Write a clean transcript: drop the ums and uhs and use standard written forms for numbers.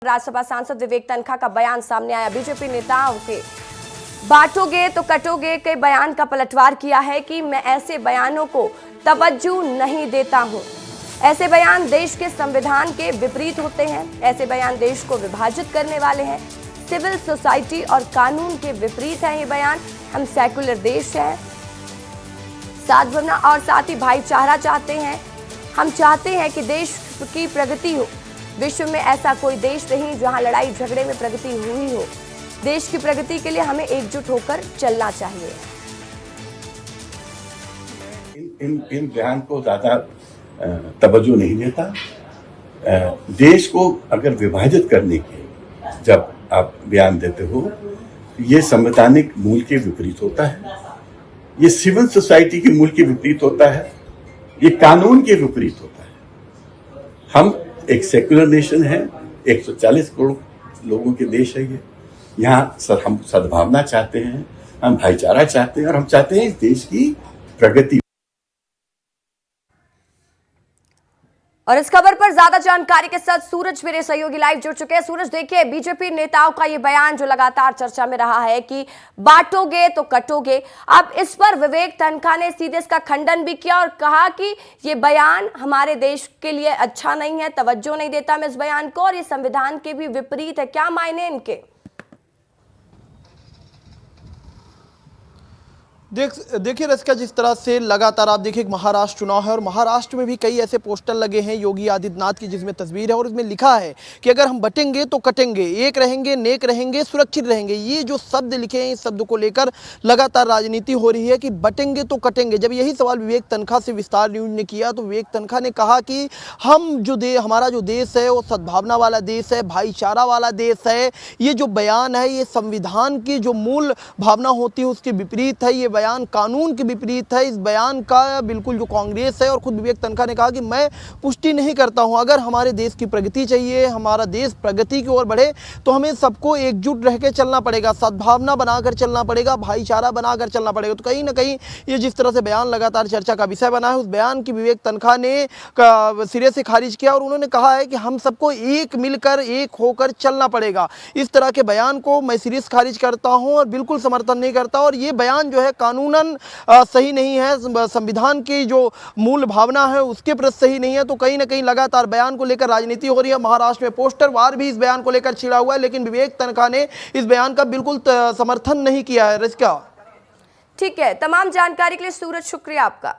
राज्यसभा सांसद विवेक तन्खा का बयान सामने आया। बीजेपी नेताओं के बांटोगे तो कटोगे के बयान का पलटवार किया है कि मैं ऐसे बयानों को तवज्जो नहीं देता हूं। ऐसे बयान देश के संविधान के विपरीत होते हैं। ऐसे बयान देश को विभाजित करने वाले हैं। सिविल सोसाइटी और कानून के विपरीत है ये बयान। हम सेकुलर देश हैं, साधना और साथ ही भाईचारा चाहते हैं। हम चाहते हैं कि देश की प्रगति हो। विश्व में ऐसा कोई देश नहीं जहां लड़ाई झगड़े में प्रगति हुई हो। देश की प्रगति के लिए हमें एकजुट होकर चलना चाहिए। इन बयान को ज्यादा तवज्जो नहीं देता। देश को अगर विभाजित करने के जब आप बयान देते हो तो ये संवैधानिक मूल के विपरीत होता है, ये सिविल सोसाइटी के मूल के विपरीत होता है, ये कानून के विपरीत होता है। हम एक सेक्युलर नेशन है, 140 करोड़ लोगों के देश है ये। यहाँ हम सद्भावना चाहते हैं, हम भाईचारा चाहते हैं और हम चाहते हैं इस देश की प्रगति। और इस खबर पर ज्यादा जानकारी के साथ सूरज मेरे सहयोगी लाइव जुड़ चुके हैं। सूरज, देखिए बीजेपी नेताओं का ये बयान जो लगातार चर्चा में रहा है कि बांटोगे तो कटोगे। अब इस पर विवेक तन्खा ने सीधे इसका खंडन भी किया और कहा कि ये बयान हमारे देश के लिए अच्छा नहीं है, तवज्जो नहीं देता मैं इस बयान को, और ये संविधान के भी विपरीत है। क्या मायने इनके? देखिए रसिका, जिस तरह से लगातार आप देखिए महाराष्ट्र चुनाव है और महाराष्ट्र में भी कई ऐसे पोस्टर लगे हैं योगी आदित्यनाथ की जिसमें तस्वीर है और उसमें लिखा है कि अगर हम बटेंगे तो कटेंगे, एक रहेंगे, नेक रहेंगे, सुरक्षित रहेंगे। ये जो शब्द लिखे हैं, इस शब्द को लेकर लगातार राजनीति हो रही है कि बटेंगे तो कटेंगे। जब यही सवाल विवेक तन्खा से विस्तार न्यूज ने किया तो विवेक तन्खा ने कहा कि हमारा जो देश है वो सद्भावना वाला देश है, भाईचारा वाला देश है। ये जो बयान है ये संविधान की जो मूल भावना होती है उसके विपरीत है। ये बयान कानून के विपरीत है। इस बयान का बिल्कुल जो कांग्रेस है और खुद विवेक तन्खा ने कहा कि मैं पुष्टि नहीं करता हूं। अगर हमारे देश की प्रगति चाहिए, हमारा देश प्रगति की ओर बढ़े तो हमें सबको एकजुट रह के चलना पड़ेगा, सद्भावना बनाकर चलना पड़ेगा, भाईचारा बनाकर चलना पड़ेगा। तो कहीं ना कहीं ये जिस तरह से बयान लगातार चर्चा का विषय बना है, उस बयान की विवेक तन्खा ने सिरे से खारिज किया और उन्होंने कहा है कि हम सबको एक मिलकर, एक होकर चलना पड़ेगा। इस तरह के बयान को मैं सिरे से खारिज करता हूं और बिल्कुल समर्थन नहीं करता। और ये बयान जो है कानूनन सही नहीं है, संविधान की जो मूल भावना है उसके प्रति सही नहीं है। तो कहीं ना कहीं लगातार बयान को लेकर राजनीति हो रही है। महाराष्ट्र में पोस्टर वार भी इस बयान को लेकर छिड़ा हुआ है, लेकिन विवेक तन्खा ने इस बयान का बिल्कुल समर्थन नहीं किया है। रसिका, ठीक है, तमाम जानकारी के लिए सूरज शुक्रिया आपका।